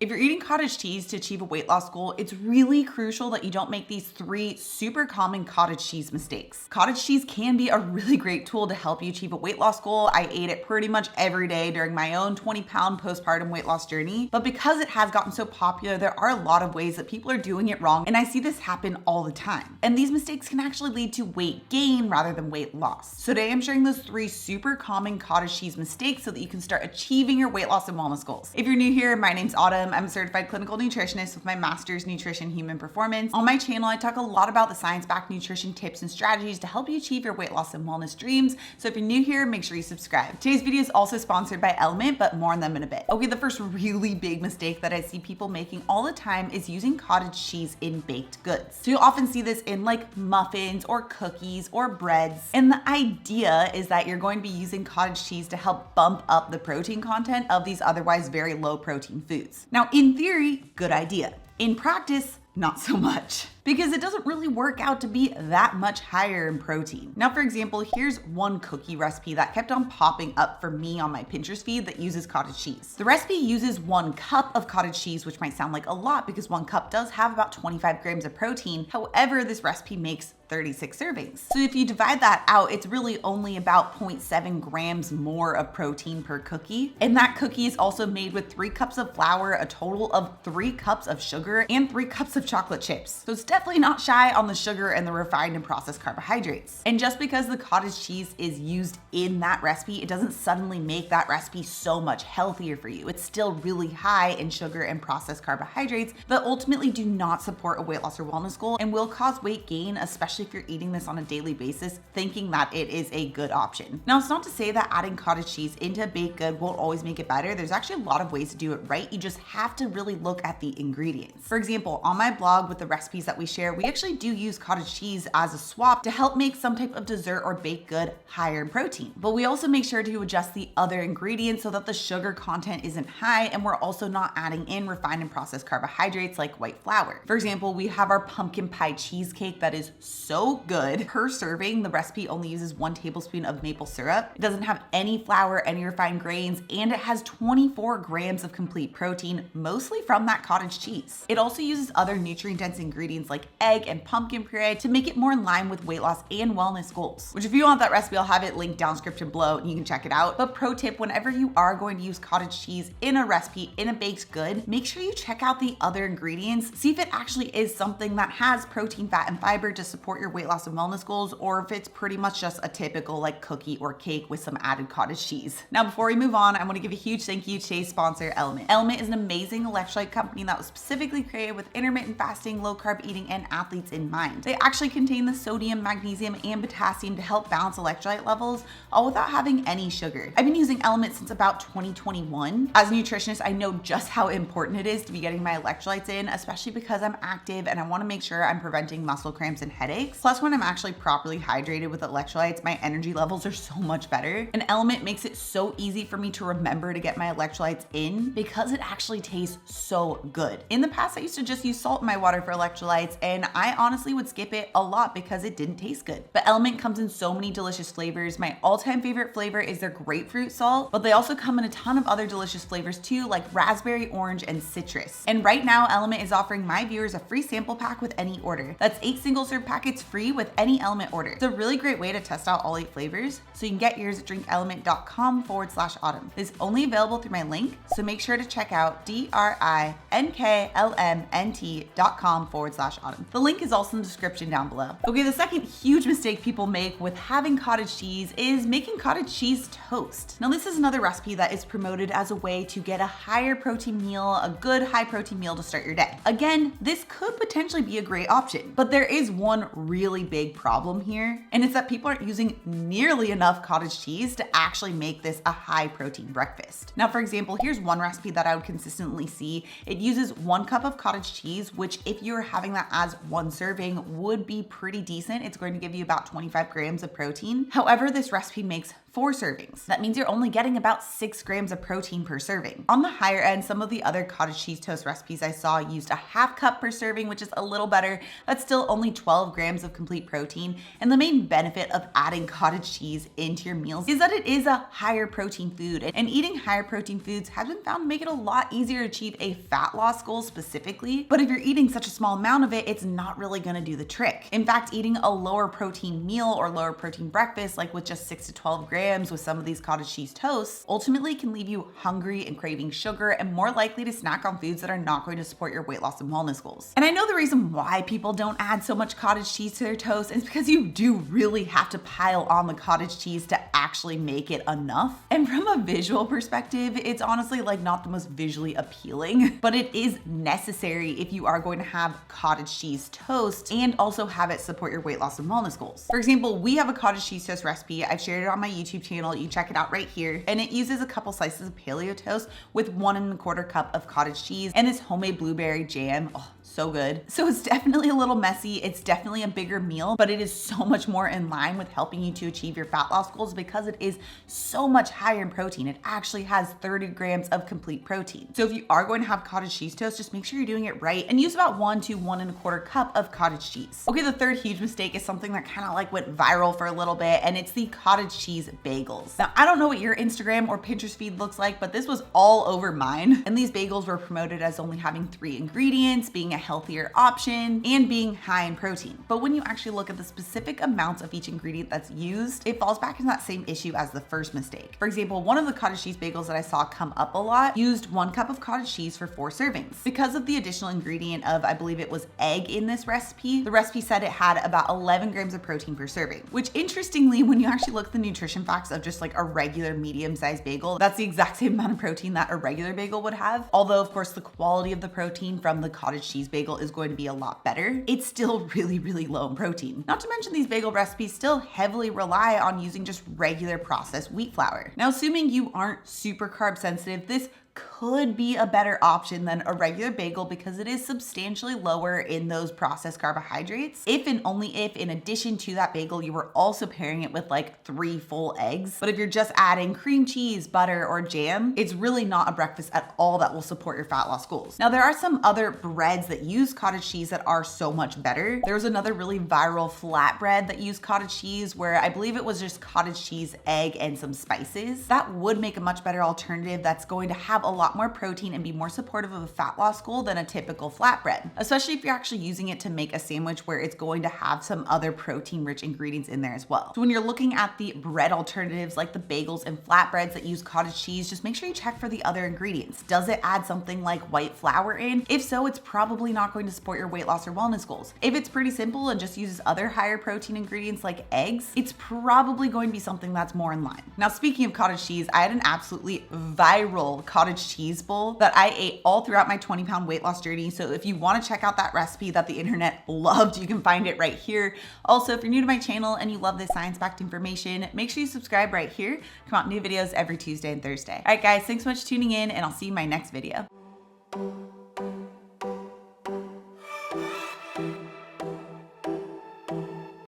If you're eating cottage cheese to achieve a weight loss goal, it's really crucial that you don't make these 3 super common cottage cheese mistakes. Cottage cheese can be a really great tool to help you achieve a weight loss goal. I ate it pretty much every day during my own 20-pound postpartum weight loss journey, but because it has gotten so popular, there are a lot of ways that people are doing it wrong, and I see this happen all the time. And these mistakes can actually lead to weight gain rather than weight loss. So today I'm sharing those 3 super common cottage cheese mistakes so that you can start achieving your weight loss and wellness goals. If you're new here, my name's Autumn. I'm a certified clinical nutritionist with my master's nutrition human performance. On my channel, I talk a lot about the science-backed nutrition tips and strategies to help you achieve your weight loss and wellness dreams. So if you're new here, make sure you subscribe. Today's video is also sponsored by Element, but more on them in a bit. Okay, the first really big mistake that I see people making all the time is using cottage cheese in baked goods. So you'll often see this in like muffins or cookies or breads. And the idea is that you're going to be using cottage cheese to help bump up the protein content of these otherwise very low protein foods. Now, in theory, good idea. In practice, not so much, because it doesn't really work out to be that much higher in protein. Now, for example, here's one cookie recipe that kept on popping up for me on my Pinterest feed that uses cottage cheese. The recipe uses 1 cup of cottage cheese, which might sound like a lot because 1 cup does have about 25 grams of protein. However, this recipe makes 36 servings. So if you divide that out, it's really only about 0.7 grams more of protein per cookie. And that cookie is also made with 3 cups of flour, a total of 3 cups of sugar, and 3 cups of chocolate chips. So it's definitely not shy on the sugar and the refined and processed carbohydrates. And just because the cottage cheese is used in that recipe, it doesn't suddenly make that recipe so much healthier for you. It's still really high in sugar and processed carbohydrates that ultimately do not support a weight loss or wellness goal and will cause weight gain, especially if you're eating this on a daily basis, thinking that it is a good option. Now, it's not to say that adding cottage cheese into a baked good won't always make it better. There's actually a lot of ways to do it right. You just have to really look at the ingredients. For example, on my blog with the recipes that we share, we actually do use cottage cheese as a swap to help make some type of dessert or baked good higher in protein. But we also make sure to adjust the other ingredients so that the sugar content isn't high, and we're also not adding in refined and processed carbohydrates like white flour. For example, we have our pumpkin pie cheesecake that is so good. Per serving, the recipe only uses 1 tablespoon of maple syrup. It doesn't have any flour, any refined grains, and it has 24 grams of complete protein, mostly from that cottage cheese. It also uses other nutrient-dense ingredients like egg and pumpkin puree to make it more in line with weight loss and wellness goals, which if you want that recipe, I'll have it linked down description below and you can check it out. But pro tip, whenever you are going to use cottage cheese in a recipe, in a baked good, make sure you check out the other ingredients, see if it actually is something that has protein, fat, and fiber to support your weight loss and wellness goals, or if it's pretty much just a typical like cookie or cake with some added cottage cheese. Now, before we move on, I want to give a huge thank you to today's sponsor, Element. Element is an amazing electrolyte company that was specifically created with intermittent fasting, low carb eating, and athletes in mind. They actually contain the sodium, magnesium, and potassium to help balance electrolyte levels, all without having any sugar. I've been using Element since about 2021. As a nutritionist, I know just how important it is to be getting my electrolytes in, especially because I'm active and I want to make sure I'm preventing muscle cramps and headaches. Plus, when I'm actually properly hydrated with electrolytes, my energy levels are so much better. And Element makes it so easy for me to remember to get my electrolytes in because it actually tastes so good. In the past, I used to just use salt in my water for electrolytes, and I honestly would skip it a lot because it didn't taste good. But Element comes in so many delicious flavors. My all-time favorite flavor is their grapefruit salt, but they also come in a ton of other delicious flavors too, like raspberry, orange, and citrus. And right now, Element is offering my viewers a free sample pack with any order. That's 8 single-serve packets free with any Element order. It's a really great way to test out all 8 flavors, so you can get yours at drinkelement.com/autumn. It's only available through my link, so make sure to check out drinklmnt.com/autumn. The link is also in the description down below. Okay, the second huge mistake people make with having cottage cheese is making cottage cheese toast. Now, this is another recipe that is promoted as a way to get a higher protein meal, a good high protein meal to start your day. Again, this could potentially be a great option, but there is one really big problem here, and it's that people aren't using nearly enough cottage cheese to actually make this a high protein breakfast. Now, for example, here's one recipe that I would consistently see. It uses 1 cup of cottage cheese, which if you're having that as 1 serving would be pretty decent. It's going to give you about 25 grams of protein. However, this recipe makes 4 servings. That means you're only getting about 6 grams of protein per serving. On the higher end, some of the other cottage cheese toast recipes I saw used a half cup per serving, which is a little better. That's still only 12 grams of complete protein. And the main benefit of adding cottage cheese into your meals is that it is a higher protein food. And eating higher protein foods has been found to make it a lot easier to achieve a fat loss goal specifically. But if you're eating such a small amount of it, it's not really gonna do the trick. In fact, eating a lower protein meal or lower protein breakfast, like with just 6 to 12 grams with some of these cottage cheese toasts, ultimately can leave you hungry and craving sugar and more likely to snack on foods that are not going to support your weight loss and wellness goals. And I know the reason why people don't add so much cottage cheese to their toast is because you do really have to pile on the cottage cheese to actually make it enough. And from a visual perspective, it's honestly like not the most visually appealing, but it is necessary if you are going to have cottage cheese toast and also have it support your weight loss and wellness goals. For example, we have a cottage cheese toast recipe. I've shared it on my YouTube channel. You check it out right here. And it uses a couple slices of paleo toast with 1 1/4 cup of cottage cheese and this homemade blueberry jam. Oh, so good. So it's definitely a little messy. It's definitely a bigger meal, but it is so much more in line with helping you to achieve your fat loss goals because it is so much higher in protein. It actually has 30 grams of complete protein. So if you are going to have cottage cheese toast, just make sure you're doing it right and use about 1 to 1 1/4 cup of cottage cheese. Okay, the third huge mistake is something that kind of like went viral for a little bit, and it's the cottage cheese bagels. Now, I don't know what your Instagram or Pinterest feed looks like, but this was all over mine. And these bagels were promoted as only having 3 ingredients, being a healthier option, and being high in protein. But when you actually look at the specific amounts of each ingredient that's used, it falls back into that same issue as the first mistake. For example, one of the cottage cheese bagels that I saw come up a lot used 1 cup of cottage cheese for 4 servings. Because of the additional ingredient of, I believe it was egg in this recipe, the recipe said it had about 11 grams of protein per serving, which interestingly, when you actually look at the nutrition facts of just like a regular medium-sized bagel, that's the exact same amount of protein that a regular bagel would have. Although of course the quality of the protein from the cottage cheese bagel is going to be a lot better, it's still really low in protein. Not to mention these bagel recipes still heavily rely on using just regular processed wheat flour. Now, assuming you aren't super carb sensitive, this could be a better option than a regular bagel because it is substantially lower in those processed carbohydrates. If and only if, in addition to that bagel, you were also pairing it with like 3 full eggs. But if you're just adding cream cheese, butter, or jam, it's really not a breakfast at all that will support your fat loss goals. Now, there are some other breads that use cottage cheese that are so much better. There was another really viral flatbread that used cottage cheese where I believe it was just cottage cheese, egg, and some spices. That would make a much better alternative that's going to have a lot more protein and be more supportive of a fat loss goal than a typical flatbread, especially if you're actually using it to make a sandwich where it's going to have some other protein rich ingredients in there as well. So when you're looking at the bread alternatives like the bagels and flatbreads that use cottage cheese, just make sure you check for the other ingredients. Does it add something like white flour in? If so, it's probably not going to support your weight loss or wellness goals. If it's pretty simple and just uses other higher protein ingredients like eggs, it's probably going to be something that's more in line. Now, speaking of cottage cheese, I had an absolutely viral cottage cheese bowl that I ate all throughout my 20-pound weight loss journey. So if you want to check out that recipe that the internet loved, you can find it right here. Also, if you're new to my channel and you love this science-backed information, make sure you subscribe right here. Come out new videos every Tuesday and Thursday. All right, guys, thanks so much for tuning in, and I'll see you in my next video.